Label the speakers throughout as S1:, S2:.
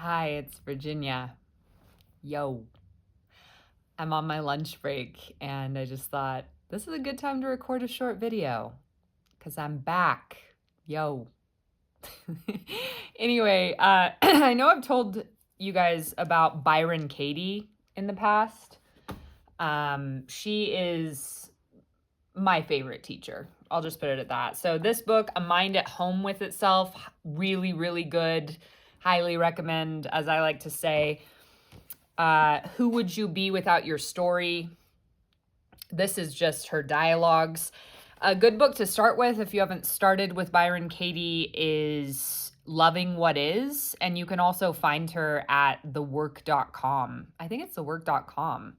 S1: Hi, it's Virginia. Yo. I'm on my lunch break and I just thought this is a good time to record a short video because I'm back. Yo. Anyway, I know I've told you guys about Byron Katie in the past. She is my favorite teacher. I'll just put it at that. So, this book, A Mind at Home with Itself, really, really good. Highly recommend, as I like to say. Who Would You Be Without Your Story? This is just her dialogues. A good book to start with if you haven't started with Byron Katie is Loving What Is, and you can also find her at thework.com. I think it's thework.com.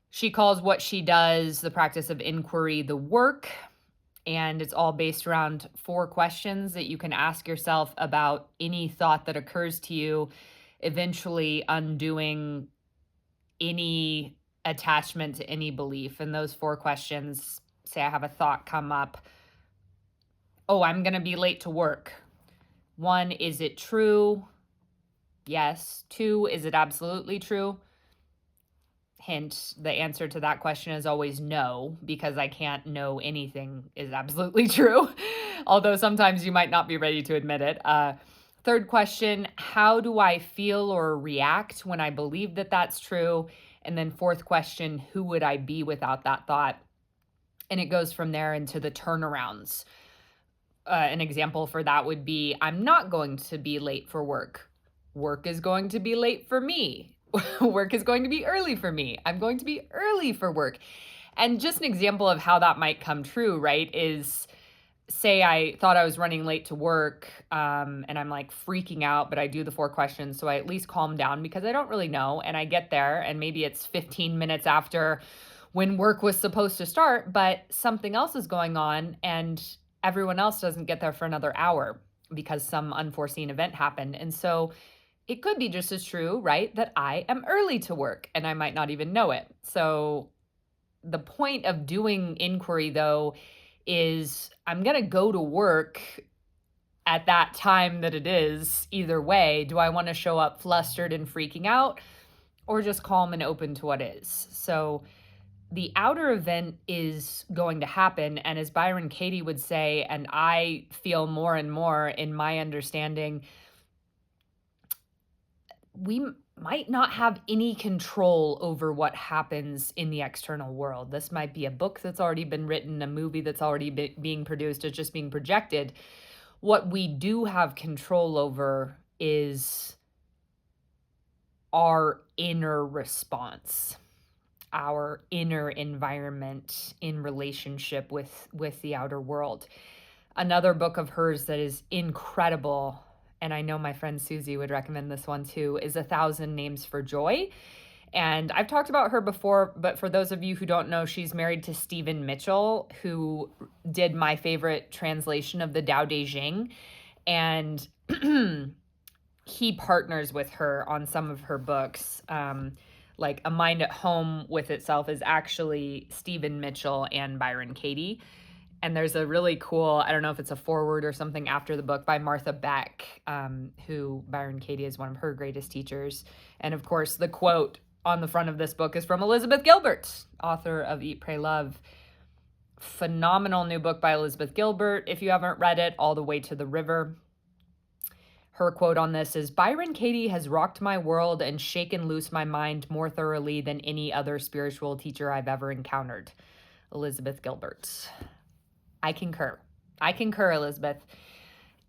S1: She calls what she does, the practice of inquiry, the work, and it's all based around 4 questions that you can ask yourself about any thought that occurs to you, eventually undoing any attachment to any belief. And those 4 questions, say I have a thought come up. Oh, I'm going to be late to work. 1, is it true? Yes. 2, is it absolutely true? Hint, the answer to that question is always no, because I can't know anything is absolutely true. Although sometimes you might not be ready to admit it. 3rd question, how do I feel or react when I believe that that's true? And then 4th question, who would I be without that thought? And it goes from there into the turnarounds. An example for that would be, I'm not going to be late for work. Work is going to be late for me. Work is going to be early for me. I'm going to be early for work. And just an example of how that might come true, right, is say I thought I was running late to work and I'm like freaking out, but I do the 4 questions. So I at least calm down because I don't really know. And I get there and maybe it's 15 minutes after when work was supposed to start, but something else is going on and everyone else doesn't get there for another hour because some unforeseen event happened. And so it could be just as true, right, that I am early to work and I might not even know it. So the point of doing inquiry, though, is I'm going to go to work at that time that it is either way. Do I want to show up flustered and freaking out or just calm and open to what is? So the outer event is going to happen. And as Byron Katie would say, and I feel more and more in my understanding, we might not have any control over what happens in the external world. This might be a book that's already been written, a movie that's already being produced, it's just being projected. What we do have control over is our inner response, our inner environment in relationship with the outer world. Another book of hers that is incredible, and I know my friend Susie would recommend this one too, is A Thousand Names for Joy. And I've talked about her before, but for those of you who don't know, she's married to Stephen Mitchell, who did my favorite translation of the Tao Te Ching. And he partners with her on some of her books. Like A Mind at Home with Itself is actually Stephen Mitchell and Byron Katie. And there's a really cool, I don't know if it's a foreword or something after the book by Martha Beck, who Byron Katie is one of her greatest teachers. And of course, the quote on the front of this book is from Elizabeth Gilbert, author of Eat, Pray, Love. Phenomenal new book by Elizabeth Gilbert. If you haven't read it, All the Way to the River. Her quote on this is, Byron Katie has rocked my world and shaken loose my mind more thoroughly than any other spiritual teacher I've ever encountered. Elizabeth Gilbert. I concur. I concur, Elizabeth.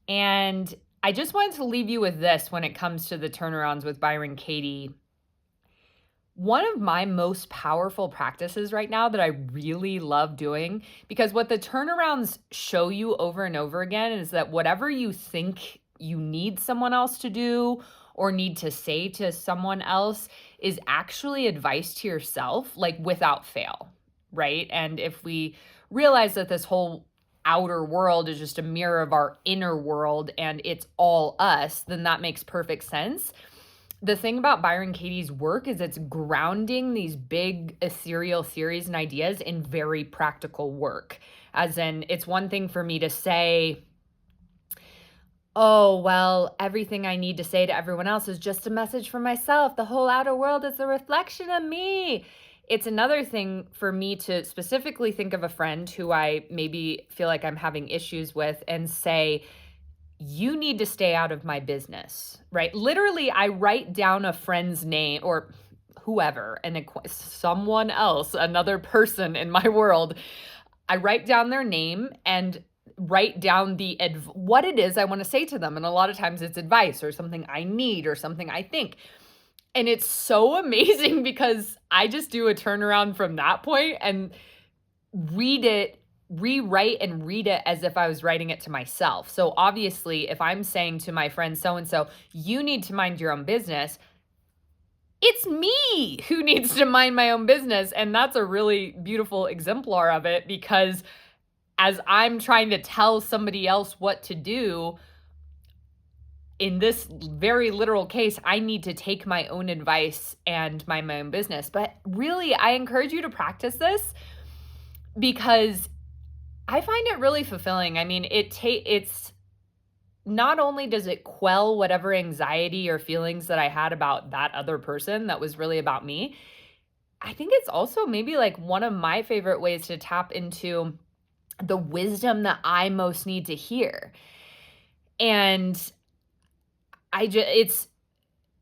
S1: And I just wanted to leave you with this when it comes to the turnarounds with Byron Katie. One of my most powerful practices right now that I really love doing, because what the turnarounds show you over and over again is that whatever you think you need someone else to do or need to say to someone else is actually advice to yourself, like without fail, right? And if we realize that this whole outer world is just a mirror of our inner world and it's all us, then that makes perfect sense. The thing about Byron Katie's work is it's grounding these big ethereal theories and ideas in very practical work. As in, it's one thing for me to say, oh, well, everything I need to say to everyone else is just a message for myself. The whole outer world is a reflection of me. It's another thing for me to specifically think of a friend who I maybe feel like I'm having issues with and say, you need to stay out of my business, right? Literally, I write down a friend's name or whoever, someone else, another person in my world. I write down their name and write down what it is I want to say to them. And a lot of times it's advice or something I need or something I think. And it's so amazing because I just do a turnaround from that point and read it, rewrite and read it as if I was writing it to myself. So obviously, if I'm saying to my friend so and so, you need to mind your own business, it's me who needs to mind my own business. And that's a really beautiful exemplar of it because as I'm trying to tell somebody else what to do, in this very literal case, I need to take my own advice and mind my own business. But really, I encourage you to practice this because I find it really fulfilling. I mean, it's not only does it quell whatever anxiety or feelings that I had about that other person that was really about me, I think it's also maybe like one of my favorite ways to tap into the wisdom that I most need to hear. And it's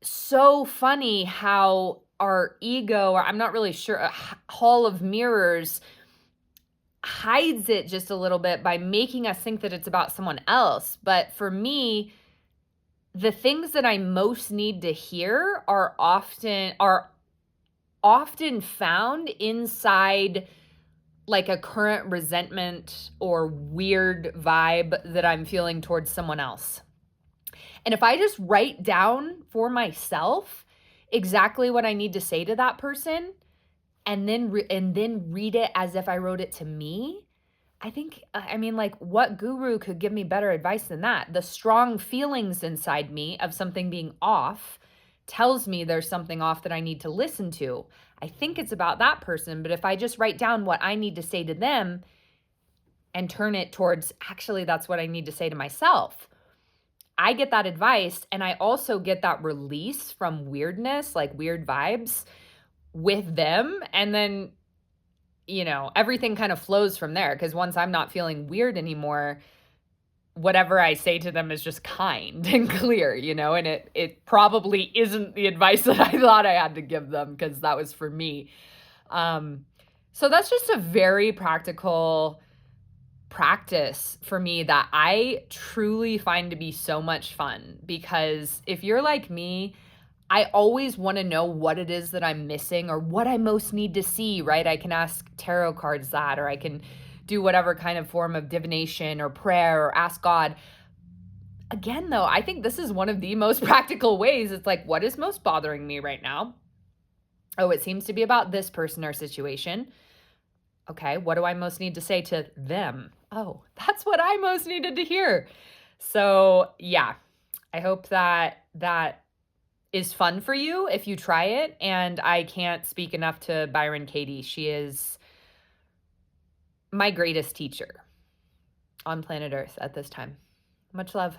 S1: so funny how our ego, or I'm not really sure, a hall of mirrors hides it just a little bit by making us think that it's about someone else. But for me, the things that I most need to hear are often found inside like a current resentment or weird vibe that I'm feeling towards someone else. And if I just write down for myself exactly what I need to say to that person and then read it as if I wrote it to me, I think, I mean, like, what guru could give me better advice than that? The strong feelings inside me of something being off tells me there's something off that I need to listen to. I think it's about that person, but if I just write down what I need to say to them and turn it towards, actually, that's what I need to say to myself, I get that advice and I also get that release from weirdness, like weird vibes with them. And then, everything kind of flows from there because once I'm not feeling weird anymore, whatever I say to them is just kind and clear, and it probably isn't the advice that I thought I had to give them because that was for me. So that's just a very practical practice for me that I truly find to be so much fun because if you're like me, I always want to know what it is that I'm missing or what I most need to see, right? I can ask tarot cards that, or I can do whatever kind of form of divination or prayer or ask God. Again, though, I think this is one of the most practical ways. It's like, what is most bothering me right now? Oh, it seems to be about this person or situation. Okay, what do I most need to say to them? Oh, that's what I most needed to hear. So, yeah, I hope that is fun for you if you try it. And I can't speak enough to Byron Katie. She is my greatest teacher on planet Earth at this time. Much love.